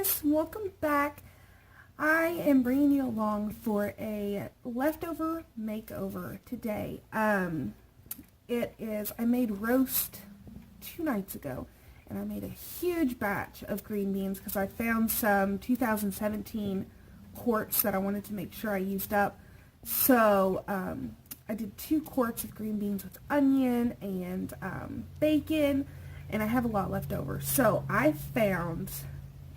guys, welcome back. I am bringing you along for a leftover makeover today. I made roast 2 nights ago, and I made a huge batch of green beans because I found some 2017 quarts that I wanted to make sure I used up. So I did 2 quarts of green beans with onion and bacon, and I have a lot left over. So I found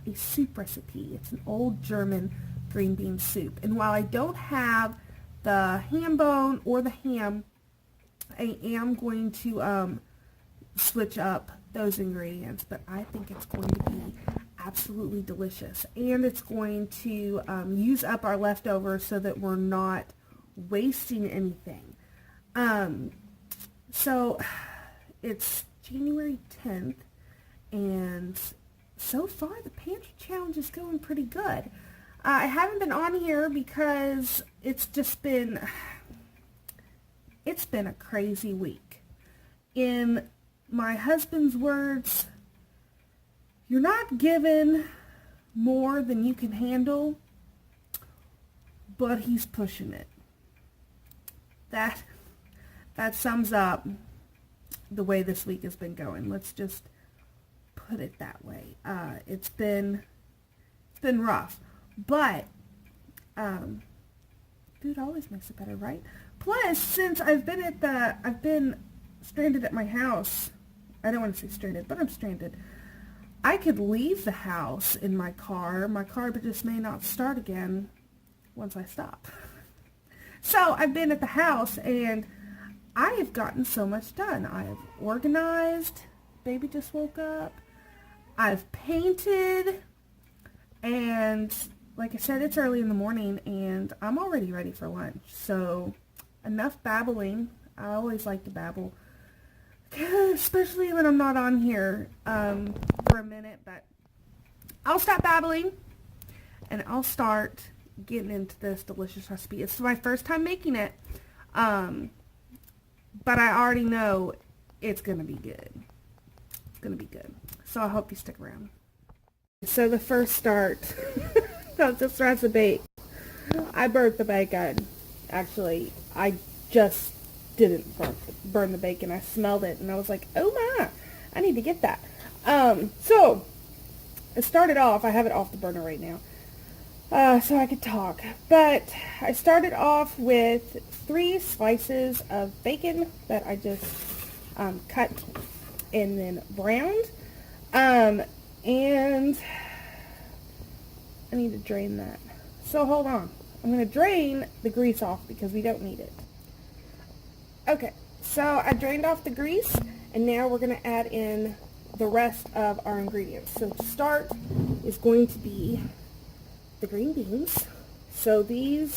a soup recipe. It's an old German green bean soup. And while I don't have the ham bone or the ham, I am going to switch up those ingredients, but I think it's going to be absolutely delicious. And it's going to use up our leftovers so that we're not wasting anything. So it's January 10th, and so far the pantry challenge is going pretty good. I haven't been on here because it's been a crazy week. In my husband's words, you're not given more than you can handle, but he's pushing it. That sums up the way this week has been going. Let's just put it that way. It's been rough, but food always makes it better, right? Plus, since I've been stranded at my house. I don't want to say stranded, but I'm stranded. I could leave the house in my car. My car just may not start again once I stop. So I've been at the house, and I have gotten so much done. I have organized. Baby just woke up. I've painted, and like I said, it's early in the morning, and I'm already ready for lunch. So enough babbling. I always like to babble, especially when I'm not on here for a minute, but I'll stop babbling, and I'll start getting into this delicious recipe. It's my first time making it, but I already know it's going to be good. It's going to be good. So I hope you stick around. So the first start of this recipe, I burnt the bacon. Actually, I just didn't burn the bacon. I smelled it, and I was like, oh my, I need to get that. So it started off, I have it off the burner right now, so I could talk. But I started off with 3 slices of bacon that I just cut and then browned. And I need to drain that. So hold on. I'm going to drain the grease off because we don't need it. Okay, so I drained off the grease, and now we're going to add in the rest of our ingredients. So to start is going to be the green beans. So these,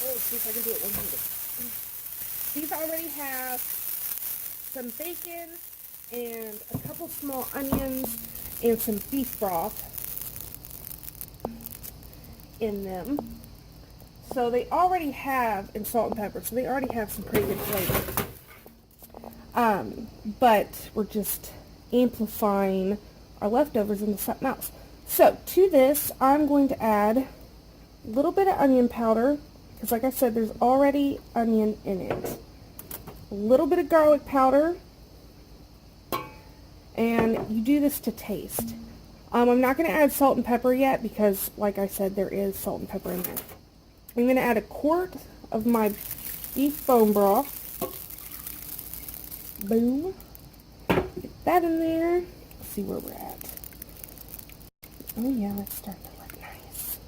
let's see if I can do it one-handed. These already have some bacon and a couple small onions and some beef broth in them. So they already have, and salt and pepper, so they already have some pretty good flavor. But we're just amplifying our leftovers into something else. So to this, I'm going to add a little bit of onion powder, because like I said, there's already onion in it. A little bit of garlic powder, and you do this to taste. I'm not going to add salt and pepper yet because, like I said, there is salt and pepper in there. I'm going to add a quart of my beef bone broth. Boom. Get that in there. Let's see where we're at. Oh yeah, that's starting to look nice.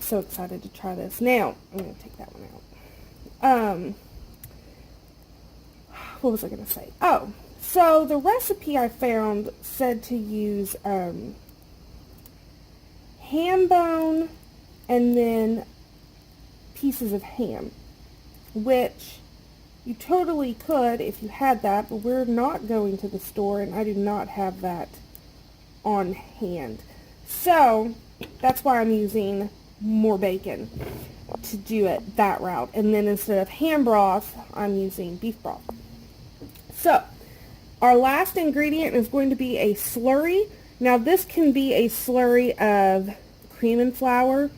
So excited to try this. Now, I'm going to take that one out. What was I going to say? Oh, so the recipe I found said to use ham bone and then pieces of ham, which you totally could if you had that, but we're not going to the store, and I do not have that on hand. So that's why I'm using more bacon to do it that route. And then instead of ham broth, I'm using beef broth. So our last ingredient is going to be a slurry. Now this can be a slurry of cream and flour,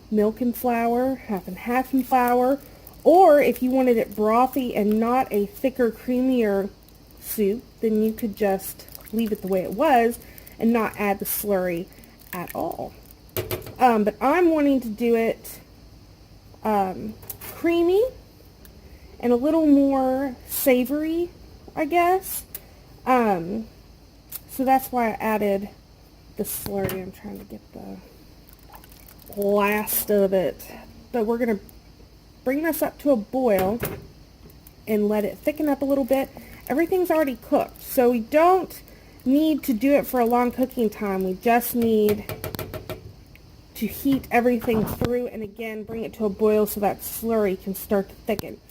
milk and flour, half and half and flour, or if you wanted it brothy and not a thicker, creamier soup, then you could just leave it the way it was and not add the slurry at all. But I'm wanting to do it creamy and a little more savory, I guess. So that's why I added the slurry. I'm trying to get the last of it. But we're going to bring this up to a boil and let it thicken up a little bit. Everything's already cooked, so we don't need to do it for a long cooking time. We just need to heat everything through and again bring it to a boil so that slurry can start to thicken.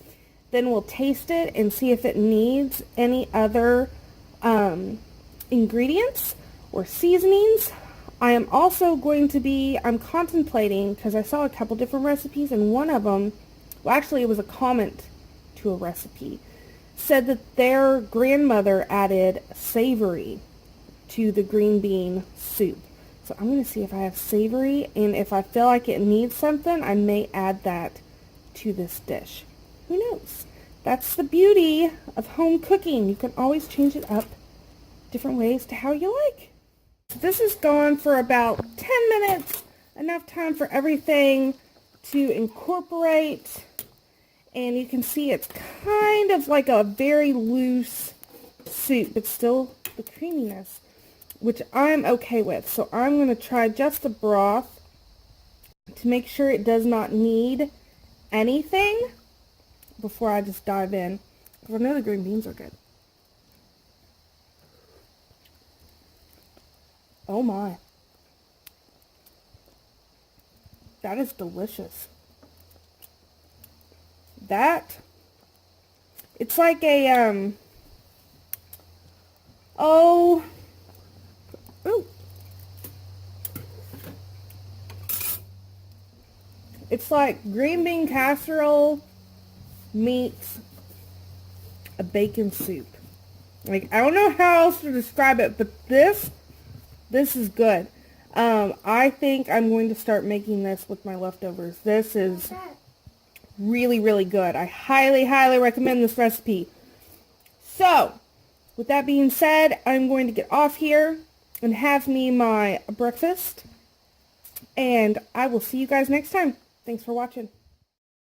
Then we'll taste it and see if it needs any other ingredients or seasonings. I am also going to be, I'm contemplating, because I saw a couple different recipes, and one of them, well actually it was a comment to a recipe, said that their grandmother added savory to the green bean soup. So I'm going to see if I have savory, and if I feel like it needs something, I may add that to this dish. Who knows? That's the beauty of home cooking. You can always change it up different ways to how you like. So this has gone for about 10 minutes, enough time for everything to incorporate, and you can see it's kind of like a very loose soup, but still the creaminess, which I'm okay with. So I'm going to try just the broth to make sure it does not need anything before I just dive in, because I know the green beans are good. Oh my. That is delicious. It's like a, it's like green bean casserole meets a bacon soup. Like, I don't know how else to describe it, but this is good. I think I'm going to start making this with my leftovers. This is really, really good. I highly, highly recommend this recipe. So, with that being said, I'm going to get off here and have me my breakfast. And I will see you guys next time. Thanks for watching.